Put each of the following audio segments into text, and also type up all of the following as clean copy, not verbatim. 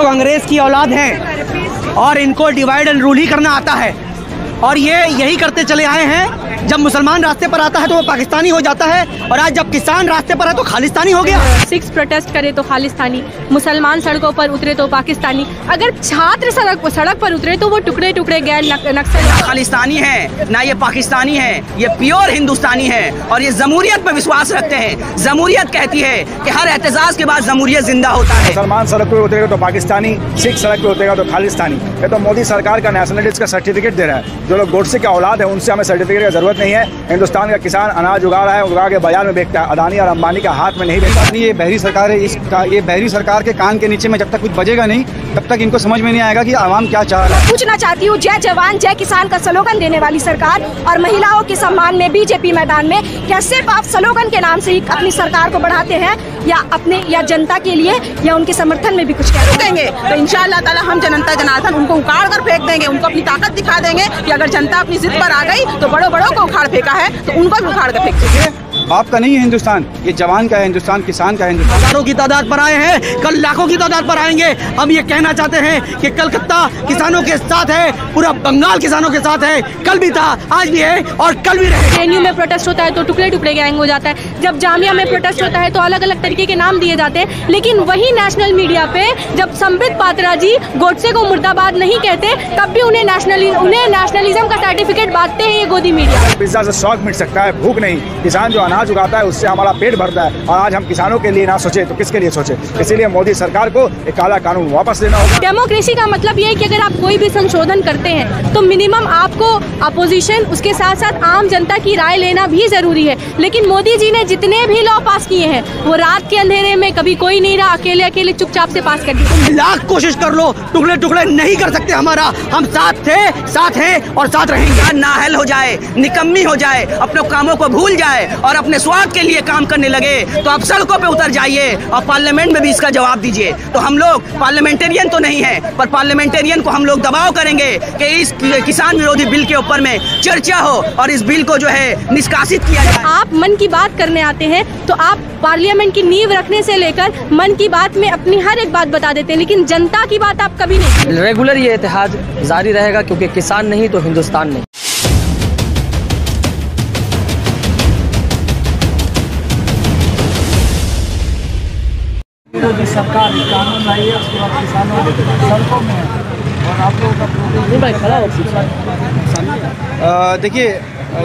लोग अंग्रेज की औलाद हैं और इनको डिवाइड एंड रूल ही करना आता है और ये यही करते चले आए हैं। जब मुसलमान रास्ते पर आता है तो वो पाकिस्तानी हो जाता है और आज जब किसान रास्ते पर है तो खालिस्तानी हो गया। सिक्स प्रोटेस्ट करे तो खालिस्तानी, मुसलमान सड़कों पर उतरे तो पाकिस्तानी, अगर छात्र सड़क पर उतरे तो वो टुकड़े टुकड़े गैर नक्सल। खालिस्तानी है ना ये पाकिस्तानी है, ये प्योर हिंदुस्तानी है और ये जमहूरियत पर विश्वास रखते हैं। जमहूरियत कहती है कि हर एहतजाज के बाद जमहूरियत जिंदा होता है। मुसलमान सड़क पर उतरेगा तो पाकिस्तानी, सिख सड़क पर उतरेगा तो खालिस्तानी। ये तो मोदी सरकार का नेशनलिस्ट का सर्टिफिकेट दे रहा है। जो लोग गोडसे के औलाद है उनसे हमें सर्टिफिकेट की जरूरत नहीं है। हिंदुस्तान का किसान अनाज उगा रहा है, उगा के बाजार में बेचता है, अदानी और अंबानी का हाथ में नहीं बेचता। ये बहरी सरकार है, ये बहरी सरकार के कान के नीचे में जब तक कुछ बजेगा नहीं तब तक इनको समझ में नहीं आएगा कि आवाम क्या चाह रहा है। पूछना चाहती हूँ, जय जवान जय किसान का स्लोगन देने वाली सरकार और महिलाओं के सम्मान में बीजेपी मैदान में, क्या सिर्फ आप स्लोगन के नाम से ही अपनी सरकार को बढ़ाते हैं या जनता के लिए या उनके समर्थन में भी कुछ करेंगे? तो इंशाअल्लाह ताला हम जनता जनार्दन उनको उखाड़ कर फेंक देंगे, उनको अपनी ताकत दिखा देंगे कि अगर जनता अपनी जिद पर आ गई तो बड़ों को उखाड़ फेंका है तो उनको भी उखाड़ कर फेंक देंगे। बाप का नहीं है हिंदुस्तान, ये जवान का है हिंदुस्तान, किसान का है हिंदुस्तान। हजारों की तादाद पर आए हैं, कल लाखों की तादाद पर आएंगे। हम ये कहना चाहते हैं कि कलकत्ता किसानों के साथ है, पूरा बंगाल किसानों के साथ है, कल भी था, आज भी है और कल भी रहेगा। जेएनयू में प्रोटेस्ट होता है तो टुकड़े टुकड़े गैंग हो जाता है, जब जामिया में प्रोटेस्ट होता है तो अलग अलग तरीके के नाम दिए जाते हैं। लेकिन वही नेशनल मीडिया पे जब संबित पात्रा जी गोडसे को मुर्दाबाद नहीं कहते तब भी उन्हें नेशनलिज्म का सर्टिफिकेट बांटते हैं ये गोदी मीडिया। पिज्जा से शौक मिट सकता है, भूख नहीं। किसान जो अनाज उगाता है उससे हमारा पेट भरता है और आज हम किसानों के लिए ना सोचे तो किसके लिए सोचे? इसीलिए मोदी सरकार को एक काला कानून वापस लेना होगा। डेमोक्रेसी का मतलब ये है कि अगर आप कोई भी संशोधन करते हैं तो मिनिमम आपको अपोजिशन, उसके साथ साथ आम जनता की राय लेना भी जरूरी है। लेकिन मोदी जी ने जितने भी लॉ पास किए हैं वो रात के अंधेरे में कभी कोई नहीं रहा, अकेले चुपचाप से पास कर दिए। लाख कोशिश कर लो, टुकड़े टुकड़े नहीं कर सकते हमारा। हम साथ थे, साथ हैं और साथ रहेंगे। नाअहल हो जाए, निकम्मी हो जाए, अपने कामों को भूल जाए और अपने स्वार्थ के लिए काम करने लगे तो आप सड़कों पे उतर जाइए और पार्लियामेंट में भी इसका जवाब दीजिए। तो हम लोग पार्लियामेंटेरियन तो नहीं है, पर पार्लियामेंटेरियन को हम लोग दबाव करेंगे कि इस किसान विरोधी बिल के ऊपर में चर्चा हो और इस बिल को जो है निष्कासित किया जाए। आप मन की बात करने आते हैं तो आप पार्लियामेंट की नींव रखने से लेकर मन की बात में अपनी हर एक बात बता देते हैं, लेकिन जनता की बात आप कभी नहीं। रेगुलर ये इत्तेहाद जारी रहेगा क्योंकि किसान नहीं तो हिंदुस्तान नहीं। विरोधी सरकार कानून लाई है, उसके बाद किसानों सड़कों में और आप लोगों का देखिए,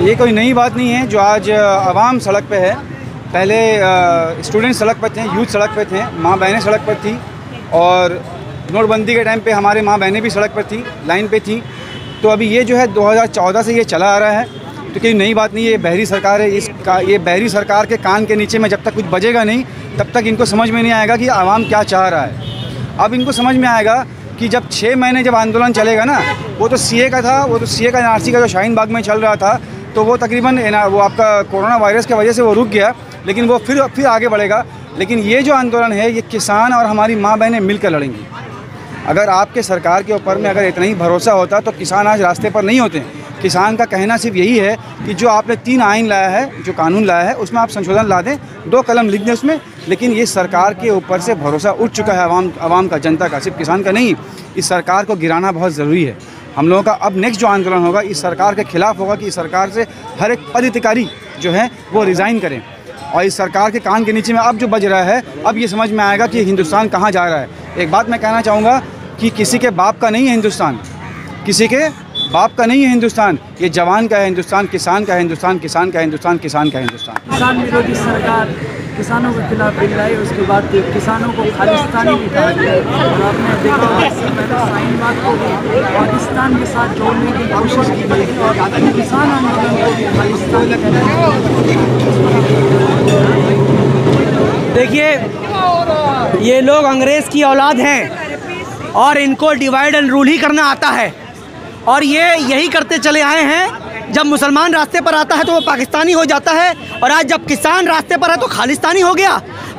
ये कोई नई बात नहीं है जो आज आवाम सड़क पे है। पहले स्टूडेंट सड़क पर थे, यूथ सड़क पे थे, माँ बहनें सड़क पर थी और नोटबंदी के टाइम पे हमारे माँ बहनें भी सड़क पर थी, लाइन पे थी। तो अभी ये जो है 2014 से ये चला आ रहा है, तो कोई नई बात नहीं है। ये बहरी सरकार है, ये बहरी सरकार के कान के नीचे में जब तक कुछ बजेगा नहीं तब तक इनको समझ में नहीं आएगा कि आवाम क्या चाह रहा है। अब इनको समझ में आएगा कि जब 6 महीने जब आंदोलन चलेगा ना, वो तो सीए का था, वो तो सीए का एनआरसी का जो शाहीन बाग में चल रहा था, तो वो तकरीबन वो आपका कोरोना वायरस की वजह से वो रुक गया, लेकिन वो फिर आगे बढ़ेगा। लेकिन ये जो आंदोलन है ये किसान और हमारी माँ बहनें मिलकर लड़ेंगी। अगर आपके सरकार के ऊपर में अगर इतना ही भरोसा होता तो किसान आज रास्ते पर नहीं होते। किसान का कहना सिर्फ यही है कि जो आपने 3 आइन लाया है, जो कानून लाया है, उसमें आप संशोधन ला दें, 2 कलम लिख दें उसमें। लेकिन ये सरकार के ऊपर से भरोसा उठ चुका है आवाम का, जनता का, सिर्फ किसान का नहीं। इस सरकार को गिराना बहुत ज़रूरी है। हम लोगों का अब नेक्स्ट जो आंदोलन होगा इस सरकार के खिलाफ होगा कि इस सरकार से हर एक पदाधिकारी जो है वो रिज़ाइन करें और इस सरकार के कान के नीचे में अब जो बज रहा है, अब ये समझ में आएगा कि हिंदुस्तान कहाँ जा रहा है। एक बात मैं कहना चाहूँगा कि किसी के बाप का नहीं है हिंदुस्तान, किसी के बाप का नहीं है हिंदुस्तान। ये जवान का है हिंदुस्तान, किसान का है हिंदुस्तान, किसान का है हिंदुस्तान, किसान का है हिंदुस्तान। किसान विरोधी सरकार किसानों के खिलाफ बिल लाई, उसके बाद किसानों को खालिस्तानी भी कहा गया और आपने देखा शाहीन बाग को भी पाकिस्तान के साथ जोड़ने की कोशिश की गई और किसान आंदोलन को भी खालिस्तान देखिए, ये लोग अंग्रेज की औलाद हैं और इनको डिवाइड एंड रूल ही करना आता है और ये यही करते चले आए हैं। जब मुसलमान रास्ते पर आता है तो वो पाकिस्तानी हो जाता है और आज जब किसान रास्ते पर है तो खालिस्तानी हो गया।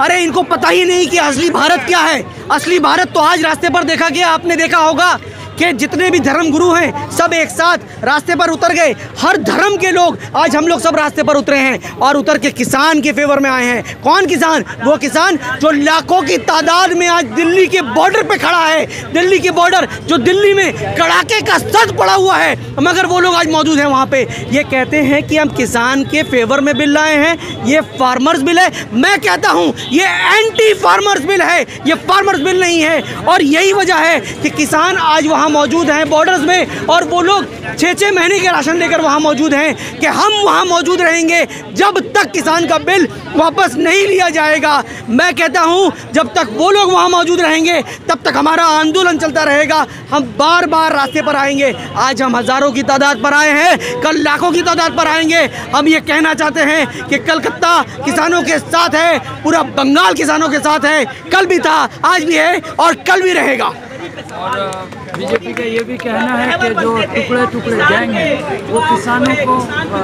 अरे इनको पता ही नहीं कि असली भारत क्या है। असली भारत तो आज रास्ते पर देखा गया। आपने देखा होगा के जितने भी धर्म गुरु हैं सब एक साथ रास्ते पर उतर गए। हर धर्म के लोग आज हम लोग सब रास्ते पर उतरे हैं और उतर के किसान के फेवर में आए हैं। कौन किसान? वो किसान जो लाखों की तादाद में आज दिल्ली के बॉर्डर पे खड़ा है। दिल्ली के बॉर्डर जो दिल्ली में कड़ाके का सर्द पड़ा हुआ है, मगर वो लोग आज मौजूद हैं वहाँ पे। ये कहते हैं कि हम किसान के फेवर में बिल लाए हैं, ये फार्मर्स बिल है। मैं कहता हूँ ये एंटी फार्मर्स बिल है, ये फार्मर्स बिल नहीं है। और यही वजह है कि किसान आज वहाँ मौजूद हैं बॉर्डर्स में, और वो लोग 6-6 महीने के राशन लेकर वहाँ मौजूद हैं कि हम वहाँ मौजूद रहेंगे जब तक किसान का बिल वापस नहीं लिया जाएगा। मैं कहता हूँ जब तक वो लोग वहाँ मौजूद रहेंगे तब तक हमारा आंदोलन चलता रहेगा। हम बार बार रास्ते पर आएंगे। आज हम हज़ारों की तादाद पर आए हैं, कल लाखों की तादाद पर आएंगे। हम ये कहना चाहते हैं कि कलकत्ता किसानों के साथ है, पूरा बंगाल किसानों के साथ है। कल भी था, आज भी है और कल भी रहेगा। और बीजेपी का ये भी कहना है कि जो टुकड़े टुकड़े गैंग है वो किसानों को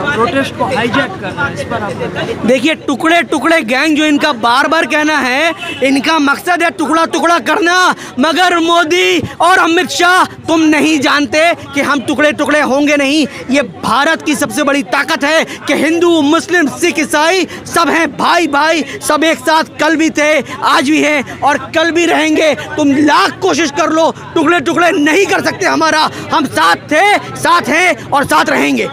प्रोटेस्ट को हाईजैक कर रहा है। इस पर आप देखिए, टुकड़े टुकड़े गैंग जो इनका बार बार कहना है, इनका मकसद है टुकड़ा टुकड़ा करना। मगर मोदी और अमित शाह तुम नहीं जानते कि हम टुकड़े टुकड़े होंगे नहीं। ये भारत की सबसे बड़ी ताकत है कि हिंदू, मुस्लिम, सिख, ईसाई सब हैं भाई भाई, सब एक साथ। कल भी थे, आज भी हैं और कल भी रहेंगे। तुम लाख कोशिश कर लो, टुकड़े टुकड़े नहीं कर सकते हमारा। हम साथ थे, साथ हैं और साथ रहेंगे।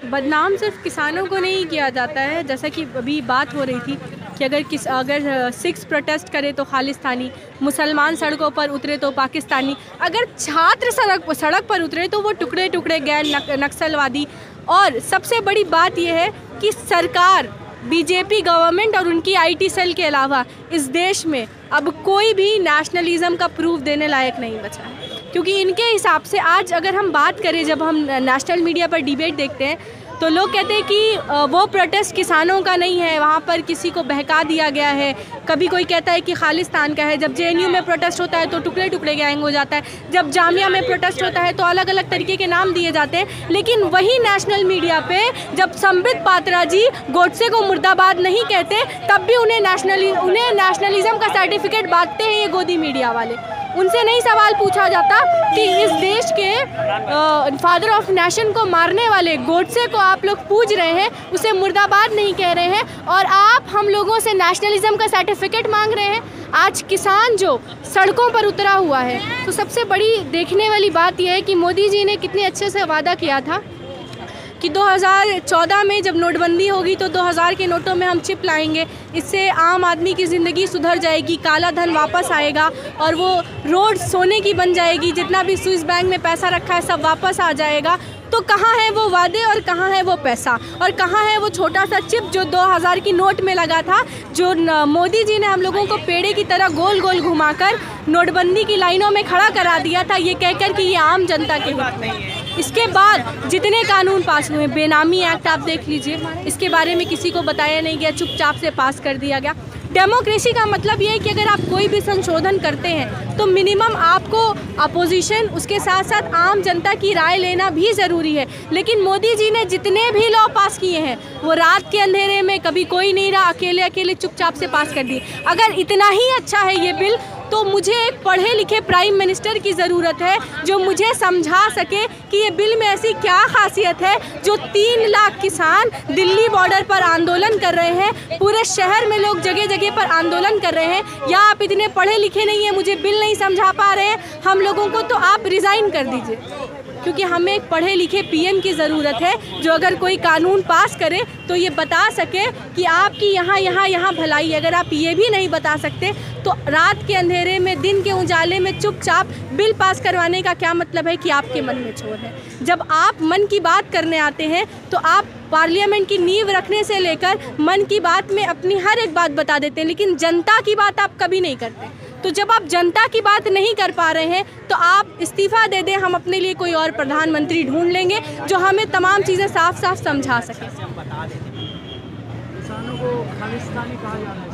बदनाम सिर्फ किसानों को नहीं किया जाता है, जैसा कि अभी बात हो रही थी कि अगर सिख्स प्रोटेस्ट करे तो खालिस्तानी, मुसलमान सड़कों पर उतरे तो पाकिस्तानी, अगर छात्र सड़क पर उतरे तो वो टुकड़े टुकड़े गैर नक्सलवादी। और सबसे बड़ी बात यह है कि सरकार, बीजेपी गवर्नमेंट और उनकी आईटी सेल के अलावा इस देश में अब कोई भी नेशनलिज्म का प्रूफ देने लायक नहीं बचा है। क्योंकि इनके हिसाब से आज अगर हम बात करें, जब हम नेशनल मीडिया पर डिबेट देखते हैं तो लोग कहते हैं कि वो प्रोटेस्ट किसानों का नहीं है, वहाँ पर किसी को बहका दिया गया है। कभी कोई कहता है कि खालिस्तान का है। जब जेएनयू में प्रोटेस्ट होता है तो टुकड़े टुकड़े गैंग हो जाता है। जब जामिया में प्रोटेस्ट होता है तो अलग अलग तरीके के नाम दिए जाते हैं। लेकिन वही नेशनल मीडिया पे जब संबित पात्रा जी गोडसे को मुर्दाबाद नहीं कहते, तब भी उन्हें नेशनलिज्म का सर्टिफिकेट बांटते हैं ये गोदी मीडिया वाले। उनसे नहीं सवाल पूछा जाता कि इस देश के फादर ऑफ नेशन को मारने वाले गोडसे को आप लोग पूज रहे हैं, उसे मुर्दाबाद नहीं कह रहे हैं, और आप हम लोगों से नेशनलिज्म का सर्टिफिकेट मांग रहे हैं। आज किसान जो सड़कों पर उतरा हुआ है, तो सबसे बड़ी देखने वाली बात यह है कि मोदी जी ने कितने अच्छे से वादा किया था कि 2014 में जब नोटबंदी होगी तो 2000 के नोटों में हम चिप लाएंगे, इससे आम आदमी की ज़िंदगी सुधर जाएगी, काला धन वापस आएगा और वो रोड सोने की बन जाएगी, जितना भी स्विस बैंक में पैसा रखा है सब वापस आ जाएगा। तो कहाँ है वो वादे और कहाँ है वो पैसा, और कहाँ है वो छोटा सा चिप जो 2000 की नोट में लगा था, जो मोदी जी ने हम लोगों को पेड़े की तरह गोल गोल घुमाकर नोटबंदी की लाइनों में खड़ा करा दिया था, ये कहकर कि ये आम जनता के हित में। इसके बाद जितने कानून पास हुए, बेनामी एक्ट आप देख लीजिए, इसके बारे में किसी को बताया नहीं गया, चुपचाप से पास कर दिया गया। डेमोक्रेसी का मतलब ये है कि अगर आप कोई भी संशोधन करते हैं तो मिनिमम आपको अपोजिशन, उसके साथ साथ आम जनता की राय लेना भी ज़रूरी है। लेकिन मोदी जी ने जितने भी लॉ पास किए हैं वो रात के अंधेरे में, कभी कोई नहीं रहा, अकेले अकेले चुपचाप से पास कर दिए। अगर इतना ही अच्छा है ये बिल तो मुझे एक पढ़े लिखे प्राइम मिनिस्टर की ज़रूरत है जो मुझे समझा सके कि ये बिल में ऐसी क्या खासियत है जो 3 लाख किसान दिल्ली बॉर्डर पर आंदोलन कर रहे हैं, पूरे शहर में लोग जगह जगह पर आंदोलन कर रहे हैं। या आप इतने पढ़े लिखे नहीं हैं, मुझे बिल नहीं समझा पा रहे हैं हम लोगों को, तो आप रिज़ाइन कर दीजिए। क्योंकि हमें एक पढ़े लिखे पीएम की ज़रूरत है जो अगर कोई कानून पास करे तो ये बता सके कि आपकी यहाँ भलाई। अगर आप ये भी नहीं बता सकते तो रात के अंधेरे में, दिन के उजाले में चुपचाप बिल पास करवाने का क्या मतलब है कि आपके मन में चोर है। जब आप मन की बात करने आते हैं तो आप पार्लियामेंट की नींव रखने से लेकर मन की बात में अपनी हर एक बात बता देते हैं, लेकिन जनता की बात आप कभी नहीं करते। तो जब आप जनता की बात नहीं कर पा रहे हैं तो आप इस्तीफ़ा दे दें, हम अपने लिए कोई और प्रधानमंत्री ढूंढ लेंगे जो हमें तमाम चीज़ें साफ साफ समझा सके। किसानों को खालिस्तानी कहा जा रहा है।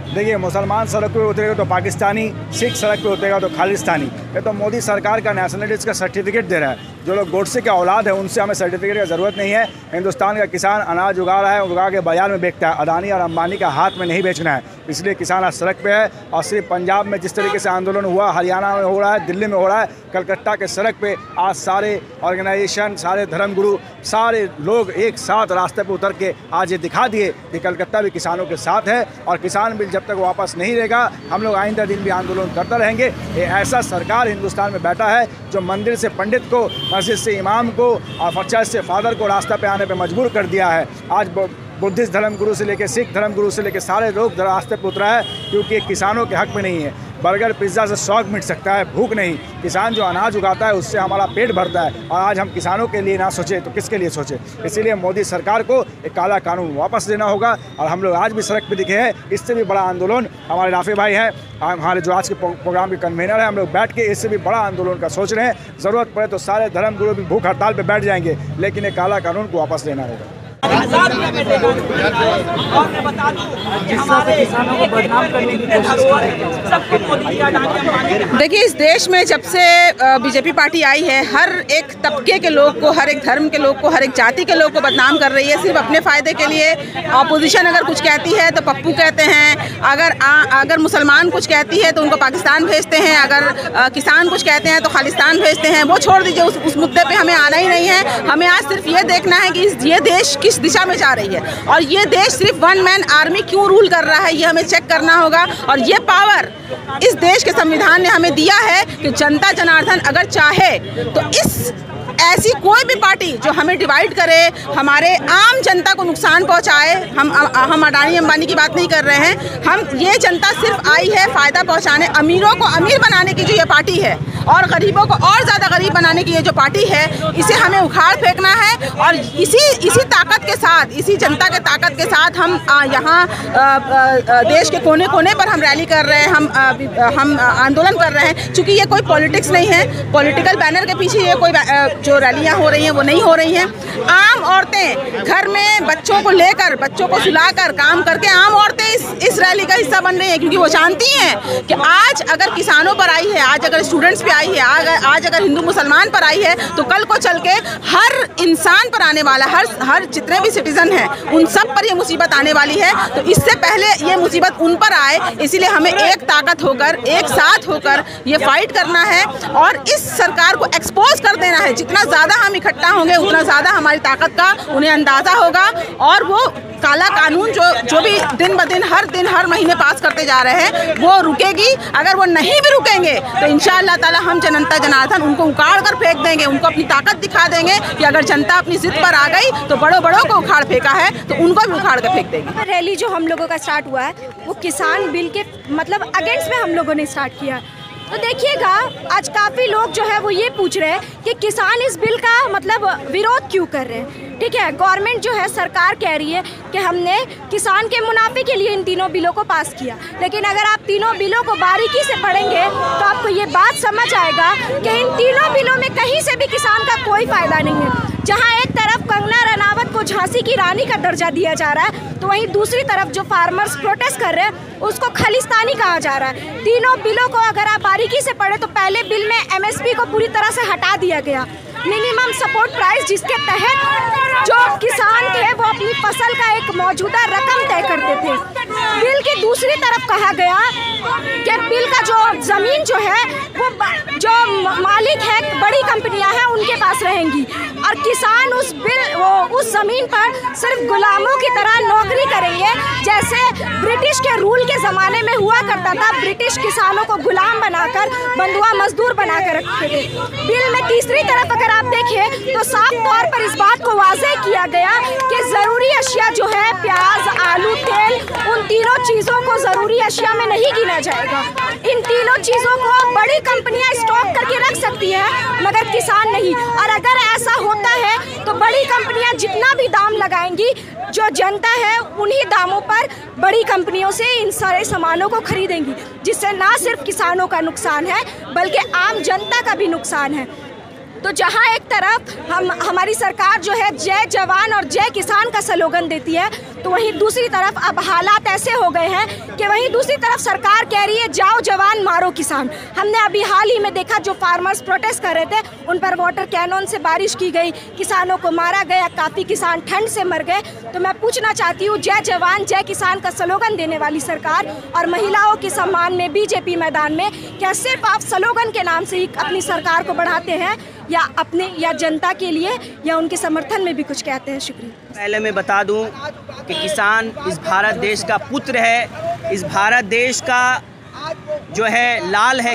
देखिए, मुसलमान सड़क पे उतरेगा तो पाकिस्तानी, सिख सड़क पे उतरेगा तो खालिस्तानी। ये तो मोदी सरकार का नेशनलिटी का सर्टिफिकेट दे रहा है। जो लोग गोडसे के औलाद हैं उनसे हमें सर्टिफिकेट की ज़रूरत नहीं है। हिंदुस्तान का किसान अनाज उगा रहा है, उगा के बाजार में बेचता है, अदानी और अंबानी का हाथ में नहीं बेचना है। इसलिए किसान आज सड़क पे है। और सिर्फ पंजाब में जिस तरीके से आंदोलन हुआ, हरियाणा में हो रहा है, दिल्ली में हो रहा है, कलकत्ता के सड़क पे आज सारे ऑर्गेनाइजेशन, सारे धर्मगुरु, सारे लोग एक साथ रास्ते पे उतर के आज ये दिखा दिए कि कलकत्ता भी किसानों के साथ है। और किसान बिल जब तक वापस नहीं रहेगा, हम लोग आइंदा दिन भी आंदोलन करते रहेंगे। ये ऐसा सरकार हिंदुस्तान में बैठा है जो मंदिर से पंडित को, मस्जिद से इमाम को और चर्च से फादर को रास्ता पे आने पे मजबूर कर दिया है। आज बुद्धिस्ट धर्मगुरु से लेकर सिख धर्मगुरु से लेकर सारे लोग रास्ते पे उतरा है, क्योंकि किसानों के हक में नहीं है। बर्गर पिज़्ज़ा से शौक मिट सकता है, भूख नहीं। किसान जो अनाज उगाता है उससे हमारा पेट भरता है। और आज हम किसानों के लिए ना सोचें तो किसके लिए सोचें। इसीलिए मोदी सरकार को एक काला कानून वापस लेना होगा। और हम लोग आज भी सड़क पे दिखे हैं। इससे भी बड़ा आंदोलन हमारे राफे भाई हैं, हमारे जो आज के प्रोग्राम के कन्वीनर हैं, हम लोग बैठ के इससे भी बड़ा आंदोलन का सोच रहे हैं। ज़रूरत पड़े तो सारे धर्मगुरु भी भूख हड़ताल पर बैठ जाएंगे, लेकिन एक काला कानून को वापस लेना होगा। जिस तरह किसानों को बदनाम करने की कोशिश देखिए, इस देश में जब से बीजेपी पार्टी आई है, हर एक तबके के लोग को, हर एक धर्म के लोग को, हर एक जाति के लोग को बदनाम कर रही है सिर्फ अपने फ़ायदे के लिए। ऑपोजिशन अगर कुछ कहती है तो पप्पू कहते हैं, अगर मुसलमान कुछ कहती है तो उनको पाकिस्तान भेजते हैं, अगर किसान कुछ कहते हैं तो खालिस्तान भेजते हैं। वो छोड़ दीजिए, उस मुद्दे पे हमें आना ही नहीं है। हमें आज सिर्फ ये देखना है कि ये देश किस दिशा में जा रही है और ये देश सिर्फ वन मैन आर्मी क्यों रूल कर रहा है, ये हमें चेक करना होगा। और ये पावर इस देश के संविधान ने हमें दिया है कि जनता जनार्दन अगर चाहे तो ऐसी कोई भी पार्टी जो हमें डिवाइड करे, हमारे आम जनता को नुकसान पहुंचाए, हम अडानी अंबानी की बात नहीं कर रहे हैं। ये जनता सिर्फ आई है फ़ायदा पहुंचाने, अमीरों को अमीर बनाने की जो ये पार्टी है और गरीबों को और ज़्यादा गरीब बनाने की ये जो पार्टी है, इसे हमें उखाड़ फेंकना है। और इसी ताकत के साथ, इसी जनता के ताकत के साथ हम यहाँ देश के कोने कोने पर हम रैली कर रहे हैं, हम आंदोलन कर रहे हैं। चूँकि ये कोई पॉलिटिक्स नहीं है, पॉलिटिकल बैनर के पीछे ये कोई जो रैलियाँ हो रही हैं वो नहीं हो रही हैं। आम औरतें घर में बच्चों को लेकर, बच्चों को सुलाकर काम करके आम औरतें इस रैली का हिस्सा बन रही हैं, क्योंकि वो जानती हैं कि आज अगर किसानों पर आई है, आज अगर स्टूडेंट्स पे आई है, आज अगर हिंदू मुसलमान पर आई है, तो कल को चल के हर इंसान पर आने वाला, हर जितने भी सिटीजन हैं उन सब पर ये मुसीबत आने वाली है। तो इससे पहले ये मुसीबत उन पर आए, इसीलिए हमें एक ताकत होकर, एक साथ होकर ये फाइट करना है और इस सरकार को एक्सपोज कर देना है। जितना ज़्यादा हम इकट्ठा होंगे उतना ज़्यादा हमारी ताकत का उन्हें अंदाज़ा होगा और वो काला कानून जो भी दिन ब दिन हर महीने पास करते जा रहे हैं वो रुकेगी। अगर वो नहीं भी रुकेंगे तो इंशाअल्लाह ताला हम जनता जनार्दन उनको उखाड़ कर फेंक देंगे, उनको अपनी ताकत दिखा देंगे कि अगर जनता अपनी जिद पर आ गई तो बड़ों को उखाड़ फेंका है तो उनको भी उखाड़ कर फेंक देंगे। रैली जो हम लोगों का स्टार्ट हुआ है वो किसान बिल के मतलब अगेंस्ट में हम लोगों ने स्टार्ट किया है। तो देखिएगा, आज काफ़ी लोग जो है वो ये पूछ रहे हैं कि किसान इस बिल का मतलब विरोध क्यों कर रहे हैं। ठीक है, गवर्नमेंट जो है, सरकार कह रही है कि हमने किसान के मुनाफे के लिए इन तीनों बिलों को पास किया, लेकिन अगर आप तीनों बिलों को बारीकी से पढ़ेंगे तो आपको ये बात समझ आएगा कि इन तीनों बिलों में कहीं से भी किसान का कोई फ़ायदा नहीं है। जहाँ एक तरफ कंगना रनावत को झांसी की रानी का दर्जा दिया जा रहा है, तो वहीं दूसरी तरफ जो फार्मर्स प्रोटेस्ट कर रहे हैं उसको खालिस्तानी कहा जा रहा है। तीनों बिलों को अगर आप बारीकी से पढ़े तो पहले बिल में MSP को पूरी तरह से हटा दिया गया, मिनिमम सपोर्ट प्राइस, जिसके तहत जो किसान थे वो अपनी फसल का एक मौजूदा रकम तय करते थे। बिल की दूसरी तरफ कहा गया कि बिल का जो ज़मीन जो है वो जो मालिक है, बड़ी कंपनियां हैं, उनके पास रहेंगी और किसान उस ज़मीन पर सिर्फ गुलामों की तरह नौकरी करेंगे, जैसे ब्रिटिश के रूल के ज़माने में हुआ करता था। ब्रिटिश किसानों को गुलाम बनाकर बंधुआ मजदूर बनाकर रखते थे। बिल में तीसरी तरफ अगर आप देखें तो साफ तौर पर इस बात को वाज़ेह किया गया कि ज़रूरी अशिया जो है, प्याज, आलू, तेल, उन तीनों चीज़ों को ज़रूरी अशिया में नहीं गिना जाएगा। इन तीनों चीज़ों को बड़ी कंपनियां स्टॉक करके रख सकती है मगर किसान नहीं। और अगर ऐसा होता है तो बड़ी कंपनियां जितना भी दाम लगाएंगी, जो जनता है उन्हीं दामों पर बड़ी कंपनियों से इन सारे सामानों को खरीदेंगी, जिससे ना सिर्फ किसानों का नुकसान है बल्कि आम जनता का भी नुकसान है। तो जहाँ एक तरफ हमारी सरकार जो है जय जवान और जय किसान का स्लोगन देती है, तो वहीं दूसरी तरफ अब हालात ऐसे हो गए हैं कि वहीं दूसरी तरफ सरकार कह रही है जाओ जवान मारो किसान। हमने अभी हाल ही में देखा जो फार्मर्स प्रोटेस्ट कर रहे थे उन पर वाटर कैनन से बारिश की गई, किसानों को मारा गया, काफ़ी किसान ठंड से मर गए। तो मैं पूछना चाहती हूँ जय जवान जय किसान का स्लोगन देने वाली सरकार और महिलाओं के सम्मान में बीजेपी मैदान में क्या सिर्फ आप स्लोगन के नाम से ही अपनी सरकार को बढ़ाते हैं या जनता के लिए या उनके समर्थन में भी कुछ कहते हैं? शुक्रिया। पहले मैं बता दूं कि किसान इस भारत देश का पुत्र है, इस भारत देश का जो है लाल है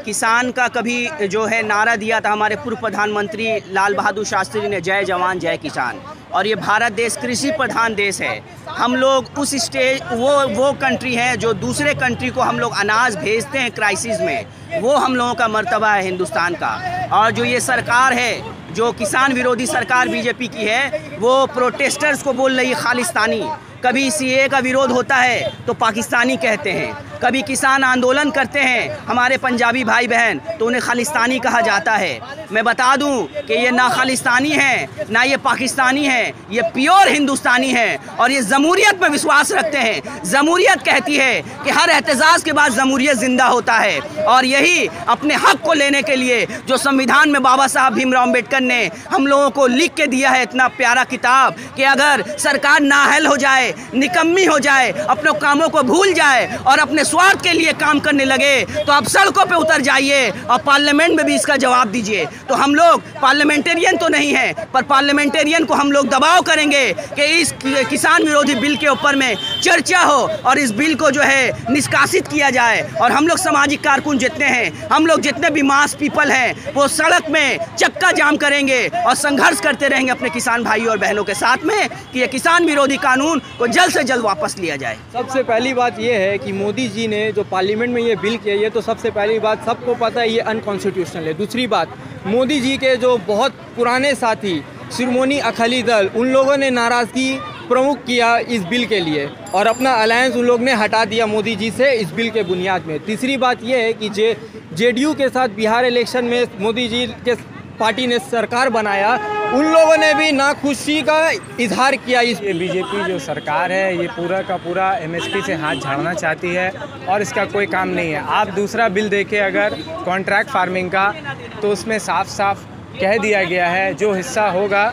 किसान का कभी जो है नारा दिया था हमारे पूर्व प्रधानमंत्री लाल बहादुर शास्त्री ने, जय जवान जय किसान। और ये भारत देश कृषि प्रधान देश है। हम लोग उस स्टेज वो कंट्री है जो दूसरे कंट्री को हम लोग अनाज भेजते हैं क्राइसिस में, वो हम लोगों का मर्तबा है हिंदुस्तान का। और जो ये सरकार है जो किसान विरोधी सरकार बीजेपी की है वो प्रोटेस्टर्स को बोल रही है खालिस्तानी। कभी सीए का विरोध होता है तो पाकिस्तानी कहते हैं, कभी किसान आंदोलन करते हैं हमारे पंजाबी भाई बहन तो उन्हें खालिस्तानी कहा जाता है। मैं बता दूं कि ये ना खालिस्तानी है ना ये पाकिस्तानी है, ये प्योर हिंदुस्तानी है और ये जमहूरियत में विश्वास रखते हैं। जमहूरियत कहती है कि हर एहतजाज के बाद जमहूरियत जिंदा होता है और यही अपने हक को लेने के लिए जो संविधान में बाबा साहब भीमराव अम्बेडकर ने हम लोगों को लिख के दिया है इतना प्यारा किताब कि अगर सरकार नाअहल हो जाए, निकम्मी हो जाए, अपने कामों को भूल जाए और अपने स्वार्थ के लिए काम करने लगे तो आप सड़कों पे उतर जाइए और पार्लियामेंट में भी इसका जवाब दीजिए। तो हम लोग पार्लियामेंटेरियन तो नहीं है पर पार्लियामेंटेरियन को हम लोग दबाव करेंगे कि इस किसान विरोधी बिल के ऊपर में चर्चा हो और इस बिल को जो है निष्कासित किया जाए। और हम लोग सामाजिक कारकुन जितने हैं, हम लोग जितने भी मास पीपल हैं वो सड़क में चक्का जाम करेंगे और संघर्ष करते रहेंगे अपने किसान भाई और बहनों के साथ में कि ये किसान विरोधी कानून को जल्द से जल्द वापस लिया जाए। सबसे पहली बात ये है कि मोदी जी ने जो पार्लियामेंट में ये बिल किया, ये तो सबसे पहली बात सबको पता है ये अनकॉन्स्टिट्यूशनल है। दूसरी बात, मोदी जी के जो बहुत पुराने साथी शिरोमणि अकाली दल उन लोगों ने नाराज़गी प्रमुख किया इस बिल के लिए और अपना अलायंस उन लोग ने हटा दिया मोदी जी से इस बिल के बुनियाद में। तीसरी बात ये है कि जेडीयू के साथ बिहार इलेक्शन में मोदी जी के पार्टी ने सरकार बनाया, उन लोगों ने भी नाखुशी का इजहार किया। ये बीजेपी जो सरकार है ये पूरा का पूरा एमएसपी से हाथ झाड़ना चाहती है और इसका कोई काम नहीं है। आप दूसरा बिल देखें अगर कॉन्ट्रैक्ट फार्मिंग का, तो उसमें साफ साफ कह दिया गया है जो हिस्सा होगा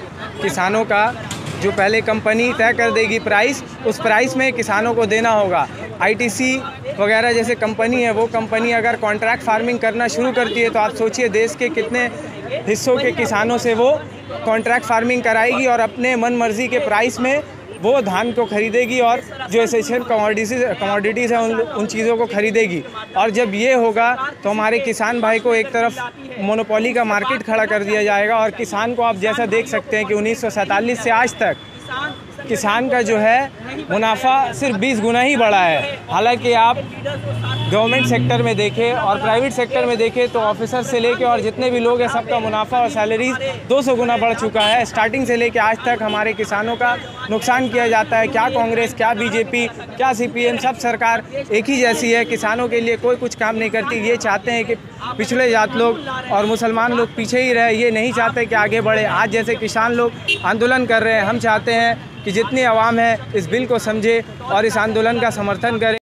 किसानों का, जो पहले कंपनी तय कर देगी प्राइस, उस प्राइस में किसानों को देना होगा। आईटीसी वगैरह जैसे कंपनी है, वो कंपनी अगर कॉन्ट्रैक्ट फार्मिंग करना शुरू करती है तो आप सोचिए देश के कितने हिस्सों के किसानों से वो कॉन्ट्रैक्ट फार्मिंग कराएगी और अपने मन मर्जी के प्राइस में वो धान को खरीदेगी और जो एसेंशियल कमोडिटीज़ हैं उन चीज़ों को खरीदेगी। और जब ये होगा तो हमारे किसान भाई को एक तरफ मोनोपोली का मार्केट खड़ा कर दिया जाएगा और किसान को आप जैसा देख सकते हैं कि 1947 से आज तक किसान का जो है मुनाफा सिर्फ 20 गुना ही बढ़ा है। हालांकि आप गवर्नमेंट सेक्टर में देखें और प्राइवेट सेक्टर में देखें तो ऑफिसर से लेके और जितने भी लोग हैं सबका मुनाफा और सैलरीज 200 गुना बढ़ चुका है। स्टार्टिंग से लेके आज तक हमारे किसानों का नुकसान किया जाता है। क्या कांग्रेस, क्या बीजेपी, क्या सीपीएम, सब सरकार एक ही जैसी है, किसानों के लिए कोई कुछ काम नहीं करती। ये चाहते हैं कि पिछड़े जात लोग और मुसलमान लोग पीछे ही रहे, ये नहीं चाहते कि आगे बढ़े। आज जैसे किसान लोग आंदोलन कर रहे हैं, हम चाहते हैं कि जितनी आवाम है इस बिल को समझे और इस आंदोलन का समर्थन करे।